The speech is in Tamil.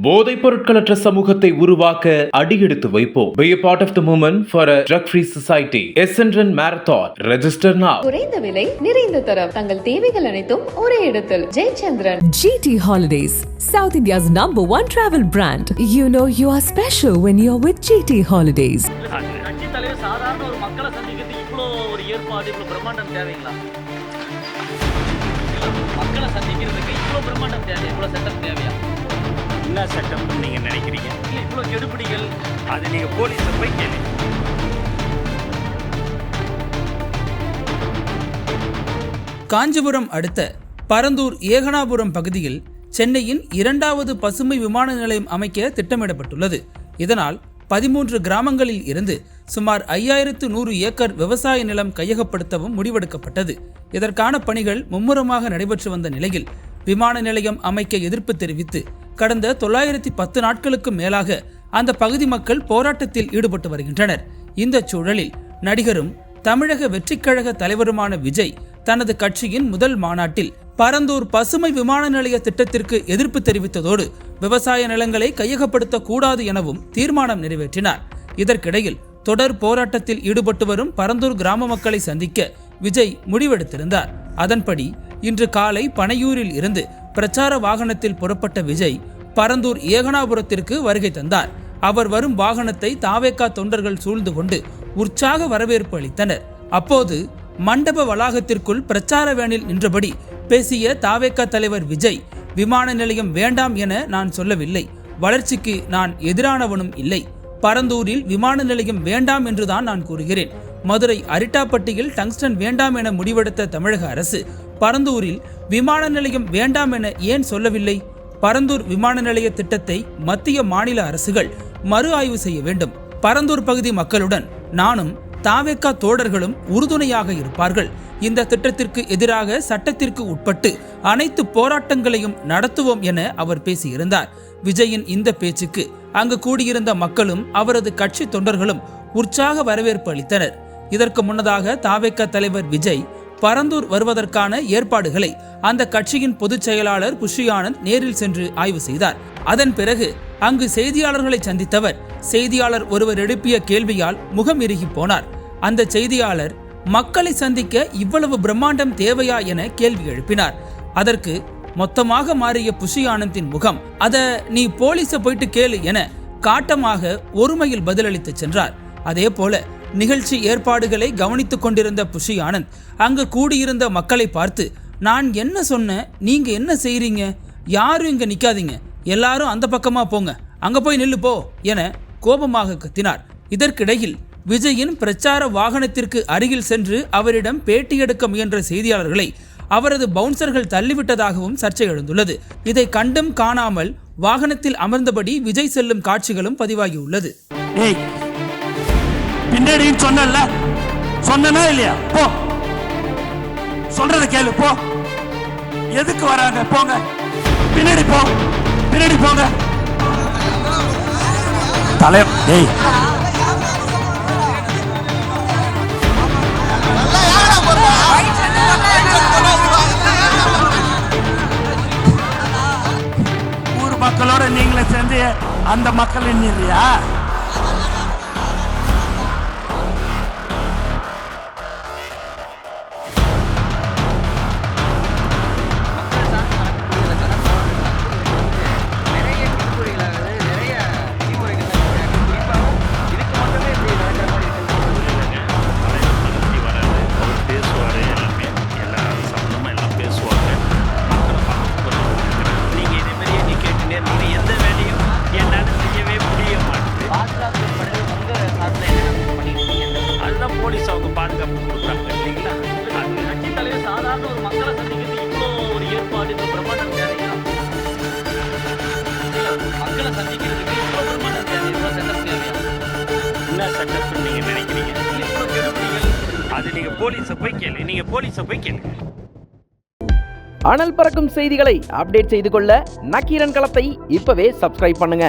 போதைப் பொருட்களற்ற சமூகத்தை உருவாக்க அடியெடுத்து வைப்போம். Be a part of the movement for a drug-free society. Essendon Marathon. Register now. குறைந்த விலை, நிறைந்த தரம். தங்கள் தேவைகள் அனைத்தும் ஒரே இடத்தில். Jayachandran. GT Holidays, South India's #1 travel brand. You know you are special when you're with GT Holidays. கட்சி தலைவர் சாதாரண ஒரு மக்களை சந்திக்கிறது இவ்வளோ ஒரு ஏற்பாடு, இவ்வளோ பிரம்மாண்டம் தேவைங்களா? மக்களை சந்திக்கிறதுக்கு இவ்வளோ பிரம்மாண்டம் தேவை, இவ்வளோ செட்டப் தேவையா? என்ன செட்டப்னு நீங்கள் நினைக்கிறீங்க? இல்லை, இவ்வளோ கெடுபிடிகள். அது நீங்கள் போலீஸை போய் கேள்வி. காஞ்சிபுரம் அடுத்த பரந்தூர் ஏகனாபுரம் பகுதியில் சென்னையின் 2வது பசுமை விமான நிலையம் அமைக்க திட்டமிடப்பட்டுள்ளது. இதனால் 13 கிராமங்களில் இருந்து சுமார் 5100 ஏக்கர் விவசாய நிலம் கையகப்படுத்தவும் முடிவெடுக்கப்பட்டது. இதற்கான பணிகள் மும்முரமாக நடைபெற்று வந்த நிலையில் விமான நிலையம் அமைக்க எதிர்ப்பு தெரிவித்து கடந்த 910 நாட்களுக்கு மேலாக அந்த பகுதி மக்கள் போராட்டத்தில் ஈடுபட்டு வருகின்றனர். இந்த சூழலில் நடிகரும் தமிழக வெற்றிக்கழக தலைவருமான விஜய் தனது கட்சியின் முதல் மாநாட்டில் பரந்தூர் பசுமை விமான நிலைய திட்டத்திற்கு எதிர்ப்பு தெரிவித்ததோடு விவசாய நிலங்களை கையகப்படுத்த கூடாது எனவும் தீர்மானம் நிறைவேற்றினார். இதற்கிடையில் தொடர் போராட்டத்தில் ஈடுபட்டு வரும் பரந்தூர் கிராம மக்களை சந்திக்க விஜய் முடிவெடுத்திருந்தார். அதன்படி இன்று காலை பனையூரில் இருந்து பிரச்சார வாகனத்தில் புறப்பட்ட விஜய் பரந்தூர் ஏகனாபுரத்திற்கு வருகை தந்தார். அவர் வரும் வாகனத்தை தாவேகா தொண்டர்கள் சூழ்ந்து கொண்டு உற்சாக வரவேற்பு அளித்தனர். அப்போது மண்டப வளாகத்திற்குள் பிரச்சார வேனில் நின்றபடி பேசிய தாவேகா தலைவர் விஜய், விமான நிலையம் வேண்டாம் என நான் சொல்லவில்லை, வளர்ச்சிக்கு நான் எதிரானவனும் இல்லை, பரந்தூரில் விமான நிலையம் வேண்டாம் என்றுதான் நான் கூறுகிறேன். மதுரை அரிட்டாப்பட்டியில் டங்ஸ்டன் வேண்டாம் என முடிவெடுத்த தமிழக அரசு பரந்தூரில் விமான நிலையம் வேண்டாம் என ஏன் சொல்லவில்லை? பரந்தூர் விமான நிலைய திட்டத்தை மத்திய மாநில அரசுகள் மறு ஆய்வு செய்ய வேண்டும். பரந்தூர் பகுதி மக்களுடன் நானும் தாவேகா தோழர்களும் உறுதுணையாக இருப்பார்கள். இந்த திட்டத்திற்கு எதிராக சட்டத்திற்கு உட்பட்டு அனைத்து போராட்டங்களையும் நடத்துவோம் என அவர் பேசியிருந்தார். விஜயின் இந்த பேச்சுக்கு அங்கு கூடியிருந்த மக்களும் அவரது கட்சி தொண்டர்களும் உற்சாக வரவேற்பு அளித்தனர். இதற்கு முன்னதாக தாவேகா தலைவர் விஜய் பரந்தூர் வருவதற்கான ஏற்பாடுகளை அந்த கட்சியின் பொதுச் செயலாளர் புஷி ஆனந்த் நேரில் சென்று ஆய்வு செய்தார். அதன் பிறகு அங்கு செய்தியாளர்களை சந்தித்தவர் செய்தியாளர் ஒருவர் எழுப்பிய கேள்வியால் முகம் இறுகி போனார். அந்த செய்தியாளர் மக்களை சந்திக்க இவ்வளவு பிரம்மாண்டம் தேவையா என கேள்வி எழுப்பினார். அதற்கு மொத்தமாக மாறிய புஷி ஆனந்தின் முகம், அத நீ போலீஸை போயிட்டு கேளு என காட்டமாக ஒருமையில் பதிலளித்து சென்றார். அதே போல நிகழ்ச்சி ஏற்பாடுகளை கவனித்துக் கொண்டிருந்த புஷி ஆனந்த் அங்கு கூடியிருந்த மக்களை பார்த்து, நான் என்ன சொன்னேன், நீங்க என்ன செய்றீங்க, யாரும் இங்க நிக்காதீங்க, எல்லாரும் அந்த பக்கமா போங்க, அங்க போய் நில்லு போ என கோபமாக கத்தினார். இதற்கிடையில் விஜயின் பிரச்சார வாகனத்திற்கு அருகில் சென்று அவரிடம் பேட்டி எடுக்க முயன்ற செய்தியாளர்களை அவரது பவுன்சர்கள் தள்ளிவிட்டதாகவும் சர்ச்சை எழுந்துள்ளது. இதை கண்டும் காணாமல் வாகனத்தில் அமர்ந்தபடி விஜய் செல்லும் காட்சிகளும் பதிவாகியுள்ளது. பின்னாடி சொன்னல சொன்னா இல்லையா? போ, சொல்றத கேளு, போ. எதுக்கு வராங்க? போங்க, பின்னாடி போ, பின்னாடி போங்க. தலைவர் ஊர் மக்களோட நீங்களே சேர்ந்து அந்த மக்கள் இல்லையா? போலீஸ் அவங்க பாதுகாப்பு கொடுக்குறாங்க இல்லைங்களா? கட்சி தலைவர் சாதாரண ஒரு மக்களை சந்திக்கிறது இவ்வளோ ஒரு ஏற்பாடு, இவ்வளோ பிரம்மாண்டம் தேவைங்களா? மக்களை சந்திக்கிறதுக்கு இவ்வளோ பிரம்மாண்டம் தேவை, இவ்வளோ செட்டப் தேவையா? என்ன செட்டப்னு நீங்கள் நினைக்கிறீங்க? இல்லை, இவ்வளோ கெடுபிடிகள். அது நீங்கள் போலீஸை போய் கேளு, நீங்கள் போலீஸை போய் கேளு. அனல் பறக்கும் செய்திகளை அப்டேட் செய்து கொள்ள நக்கீரன் களத்தை இப்பவே சப்ஸ்கிரைப் பண்ணுங்க.